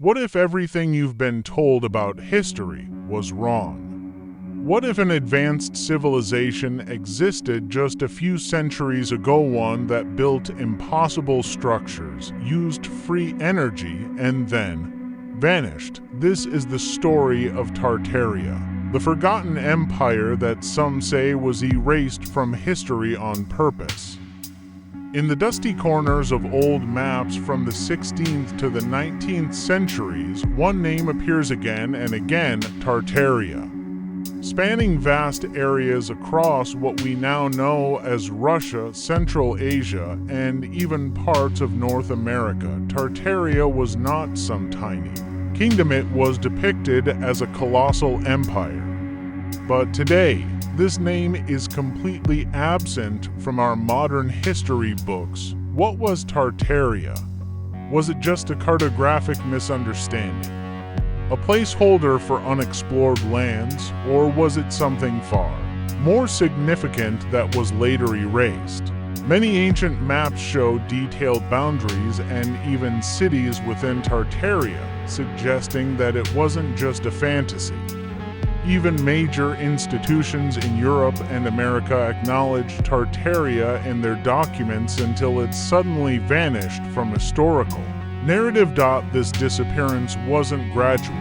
What if everything you've been told about history was wrong? What if an advanced civilization existed just a few centuries ago, one that built impossible structures, used free energy, and then vanished? This is the story of Tartaria, the forgotten empire that some say was erased from history on purpose. In the dusty corners of old maps from the 16th to the 19th centuries, one name appears again and again: Tartaria. Spanning vast areas across what we now know as Russia, Central Asia, and even parts of North America, Tartaria was not some tiny kingdom. It was depicted as a colossal empire. But today, this name is completely absent from our modern history books. What was Tartaria? Was it just a cartographic misunderstanding? A placeholder for unexplored lands? Or was it something far more significant that was later erased? Many ancient maps show detailed boundaries and even cities within Tartaria, suggesting that it wasn't just a fantasy. Even major institutions in Europe and America acknowledged Tartaria in their documents until it suddenly vanished from historical narrative. This disappearance wasn't gradual.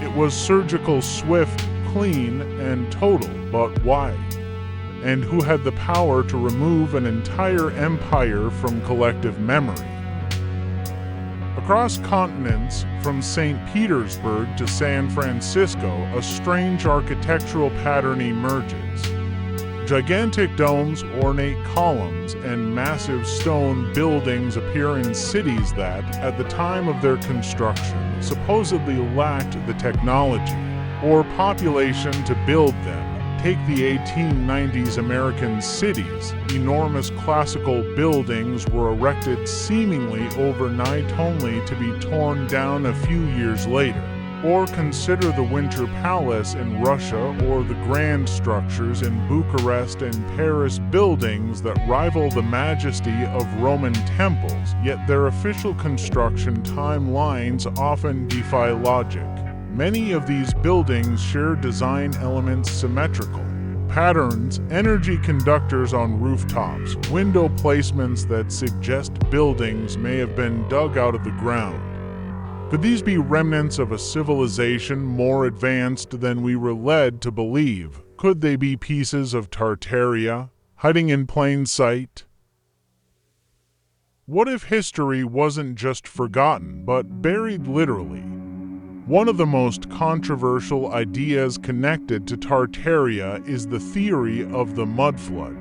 It was surgical, swift, clean, and total. But why? And who had the power to remove an entire empire from collective memory? Across continents, from St. Petersburg to San Francisco, a strange architectural pattern emerges. Gigantic domes, ornate columns, and massive stone buildings appear in cities that, at the time of their construction, supposedly lacked the technology or population to build them. Take the 1890s American cities. Enormous classical buildings were erected seemingly overnight, only to be torn down a few years later. Or consider the Winter Palace in Russia or the grand structures in Bucharest and Paris, buildings that rival the majesty of Roman temples, yet their official construction timelines often defy logic. Many of these buildings share design elements: symmetrical patterns, energy conductors on rooftops, window placements that suggest buildings may have been dug out of the ground. Could these be remnants of a civilization more advanced than we were led to believe? Could they be pieces of Tartaria, hiding in plain sight? What if history wasn't just forgotten, but buried literally? One of the most controversial ideas connected to Tartaria is the theory of the mudflood.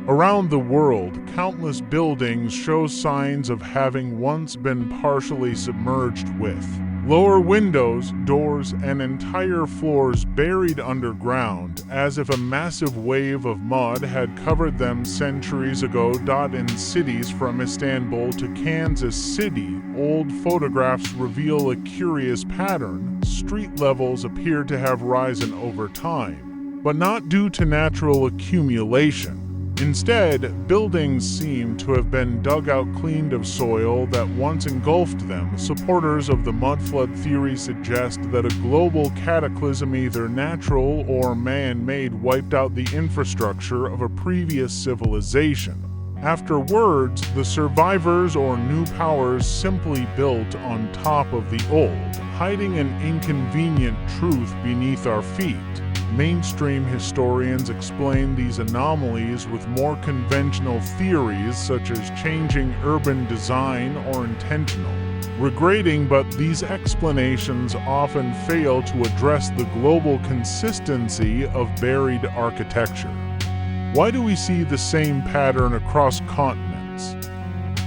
Around the world, countless buildings show signs of having once been partially submerged, with lower windows, doors, and entire floors buried underground, as if a massive wave of mud had covered them centuries ago. In cities from Istanbul to Kansas City, old photographs reveal a curious pattern. Street levels appear to have risen over time, but not due to natural accumulation. Instead, buildings seem to have been dug out, cleaned of soil that once engulfed them. Supporters of the mudflood theory suggest that a global cataclysm, either natural or man-made, wiped out the infrastructure of a previous civilization. Afterwards, the survivors or new powers simply built on top of the old, hiding an inconvenient truth beneath our feet. Mainstream historians explain these anomalies with more conventional theories, such as changing urban design or intentional regrading, but these explanations often fail to address the global consistency of buried architecture. Why do we see the same pattern across continents?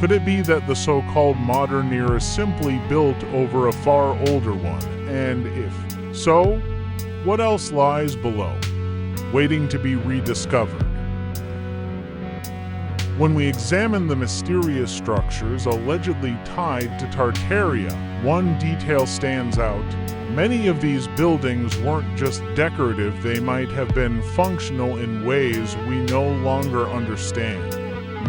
Could it be that the so-called modern era simply built over a far older one? And if so, what else lies below, waiting to be rediscovered? When we examine the mysterious structures allegedly tied to Tartaria, one detail stands out. Many of these buildings weren't just decorative, they might have been functional in ways we no longer understand.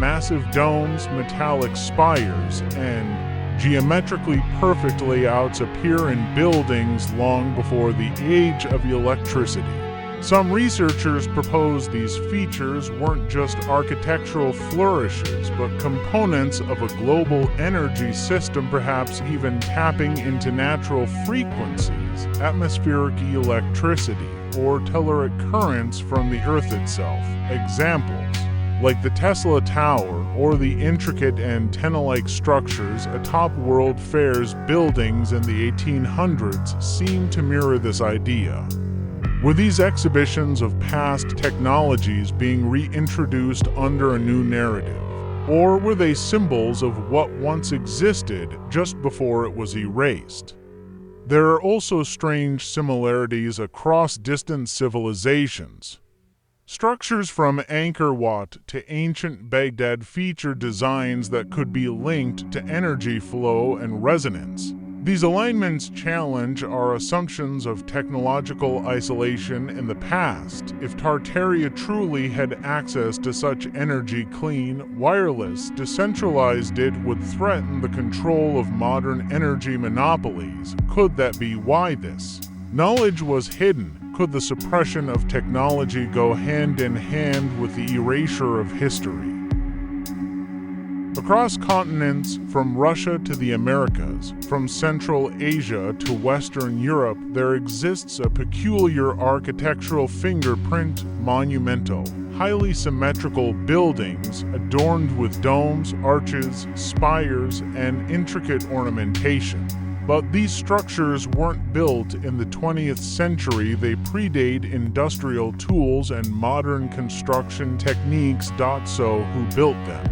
Massive domes, metallic spires, and Geometrically perfect layouts appear in buildings long before the age of electricity. Some researchers propose these features weren't just architectural flourishes, but components of a global energy system, perhaps even tapping into natural frequencies, atmospheric electricity, or telluric currents from the Earth itself. Examples, like the Tesla Tower or the intricate antenna-like structures atop World Fair's buildings in the 1800s, seem to mirror this idea. Were these exhibitions of past technologies being reintroduced under a new narrative? Or were they symbols of what once existed just before it was erased? There are also strange similarities across distant civilizations. Structures from Angkor Wat to ancient Baghdad feature designs that could be linked to energy flow and resonance. These alignments challenge our assumptions of technological isolation in the past. If Tartaria truly had access to such energy, clean, wireless, decentralized, it would threaten the control of modern energy monopolies. Could that be why this knowledge was hidden? Could the suppression of technology go hand in hand with the erasure of history? Across continents, from Russia to the Americas, from Central Asia to Western Europe, there exists a peculiar architectural fingerprint, monumental, highly symmetrical buildings adorned with domes, arches, spires, and intricate ornamentation. But these structures weren't built in the 20th century. They predate industrial tools and modern construction techniques. So who built them?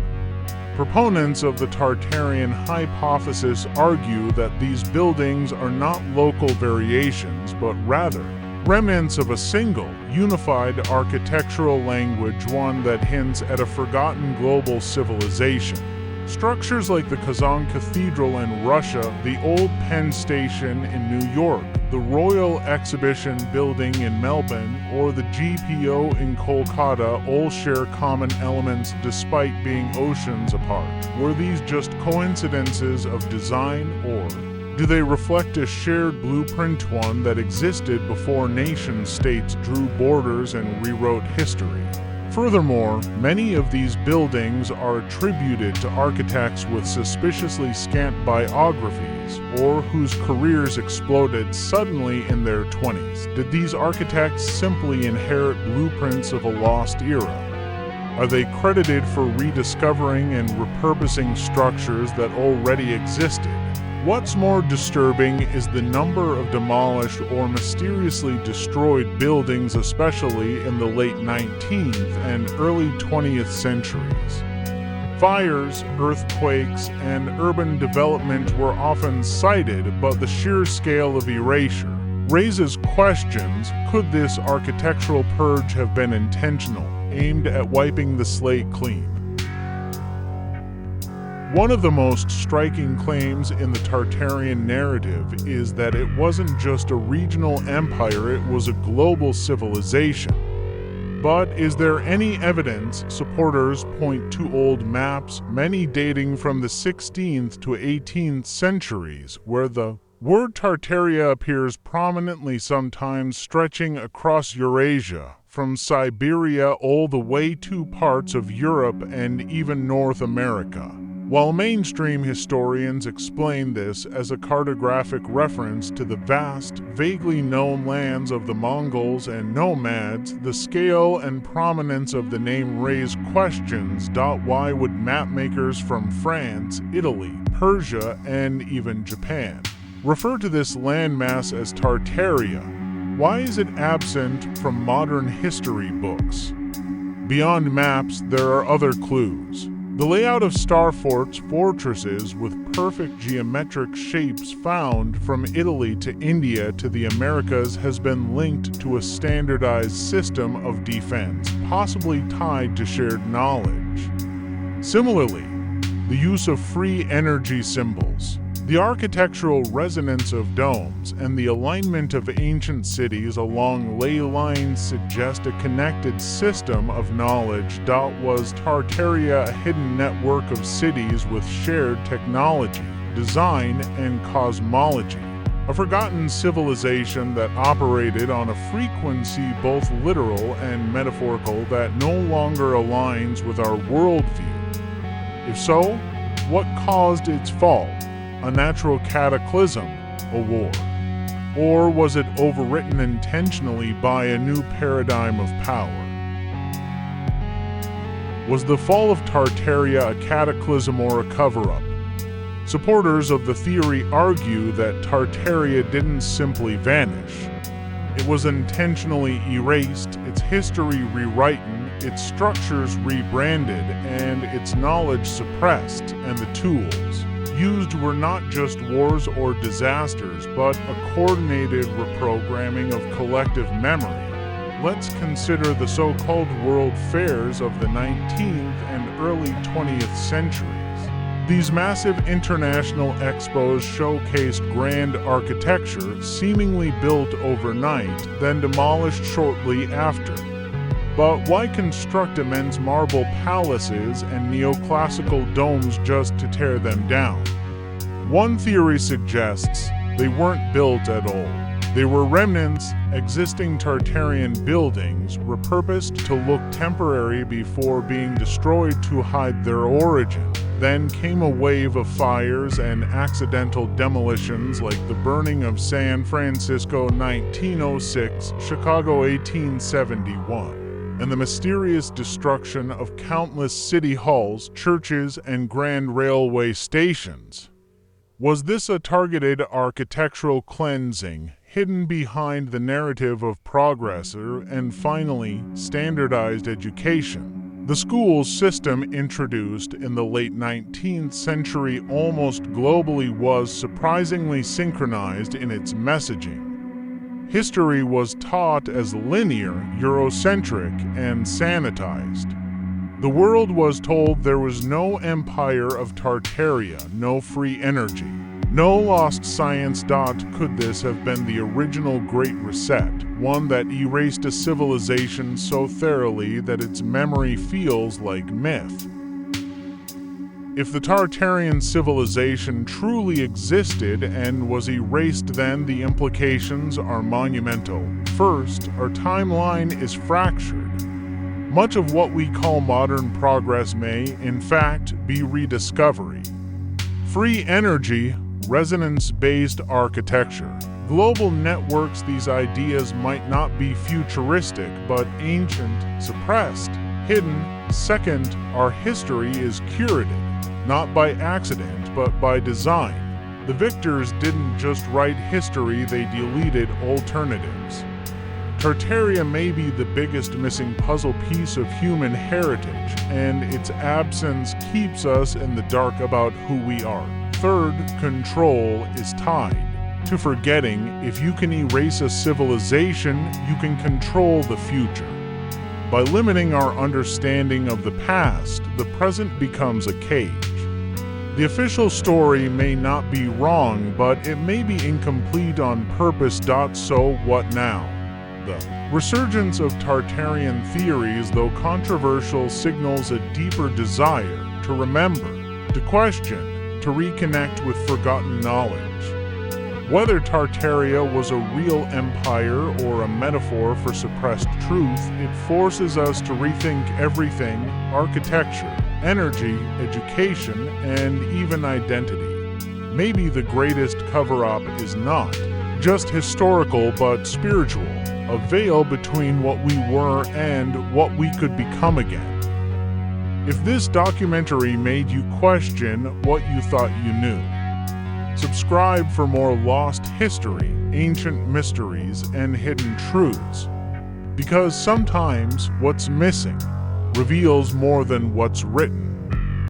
Proponents of the Tartarian hypothesis argue that these buildings are not local variations, but rather remnants of a single, unified architectural language, one that hints at a forgotten global civilization. Structures like the Kazan Cathedral in Russia, the Old Penn Station in New York, the Royal Exhibition Building in Melbourne, or the GPO in Kolkata all share common elements despite being oceans apart. Were these just coincidences of design, or do they reflect a shared blueprint, one that existed before nation-states drew borders and rewrote history? Furthermore, many of these buildings are attributed to architects with suspiciously scant biographies or whose careers exploded suddenly in their 20s. Did these architects simply inherit blueprints of a lost era? Are they credited for rediscovering and repurposing structures that already existed? What's more disturbing is the number of demolished or mysteriously destroyed buildings, especially in the late 19th and early 20th centuries. Fires, earthquakes, and urban development were often cited, but the sheer scale of erasure raises questions. Could this architectural purge have been intentional, aimed at wiping the slate clean? One of the most striking claims in the Tartarian narrative is that it wasn't just a regional empire, it was a global civilization. But is there any evidence? Supporters point to old maps, many dating from the 16th to 18th centuries, where the word Tartaria appears prominently, sometimes stretching across Eurasia, from Siberia all the way to parts of Europe and even North America. While mainstream historians explain this as a cartographic reference to the vast, vaguely known lands of the Mongols and nomads, the scale and prominence of the name raise questions. Why would mapmakers from France, Italy, Persia, and even Japan refer to this landmass as Tartaria? Why is it absent from modern history books? Beyond maps, there are other clues. The layout of star fortresses with perfect geometric shapes found from Italy to India to the Americas has been linked to a standardized system of defense, possibly tied to shared knowledge. Similarly, the use of free energy symbols, the architectural resonance of domes, and the alignment of ancient cities along ley lines suggest a connected system of knowledge. Was Tartaria a hidden network of cities with shared technology? design, and cosmology. A forgotten civilization that operated on a frequency both literal and metaphorical that no longer aligns with our worldview. If so, what caused its fall? A natural cataclysm? A war? Or was it overwritten intentionally by a new paradigm of power? Was the fall of Tartaria a cataclysm or a cover-up? Supporters of the theory argue that Tartaria didn't simply vanish. It was intentionally erased, its history rewritten, its structures rebranded, and its knowledge suppressed, and the tools used were not just wars or disasters, but a coordinated reprogramming of collective memory. Let's consider the so-called world fairs of the 19th and early 20th centuries. These massive international expos showcased grand architecture seemingly built overnight, then demolished shortly after. But why construct immense marble palaces and neoclassical domes just to tear them down? One theory suggests they weren't built at all. They were remnants, existing Tartarian buildings, repurposed to look temporary before being destroyed to hide their origin. Then came a wave of fires and accidental demolitions like the burning of San Francisco 1906, Chicago 1871, and the mysterious destruction of countless city halls, churches, and grand railway stations. Was this a targeted architectural cleansing, hidden behind the narrative of progress, and finally, standardized education? The school system introduced in the late 19th century almost globally was surprisingly synchronized in its messaging. History was taught as linear, Eurocentric, and sanitized. The world was told there was no empire of Tartaria, no free energy, no lost science. Could this have been the original Great Reset, one that erased a civilization so thoroughly that its memory feels like myth? If the Tartarian civilization truly existed and was erased, then the implications are monumental. First, our timeline is fractured. Much of what we call modern progress may, in fact, be rediscovery. Free energy, resonance-based architecture. Global networks. These ideas might not be futuristic, but ancient, suppressed, hidden. Second, our history is curated, not by accident, but by design. The victors didn't just write history, they deleted alternatives. Tartaria may be the biggest missing puzzle piece of human heritage, and its absence keeps us in the dark about who we are. Third, control is tied to forgetting. If you can erase a civilization, you can control the future. By limiting our understanding of the past, the present becomes a cage. The official story may not be wrong, but it may be incomplete on purpose. So what now? The resurgence of Tartarian theories, though controversial, signals a deeper desire to remember, to question, to reconnect with forgotten knowledge. Whether Tartaria was a real empire or a metaphor for suppressed truth, it forces us to rethink everything: architecture, energy, education, and even identity. Maybe the greatest cover-up is not just historical but spiritual, a veil between what we were and what we could become again. If this documentary made you question what you thought you knew, subscribe for more lost history, ancient mysteries, and hidden truths. Because sometimes what's missing reveals more than what's written.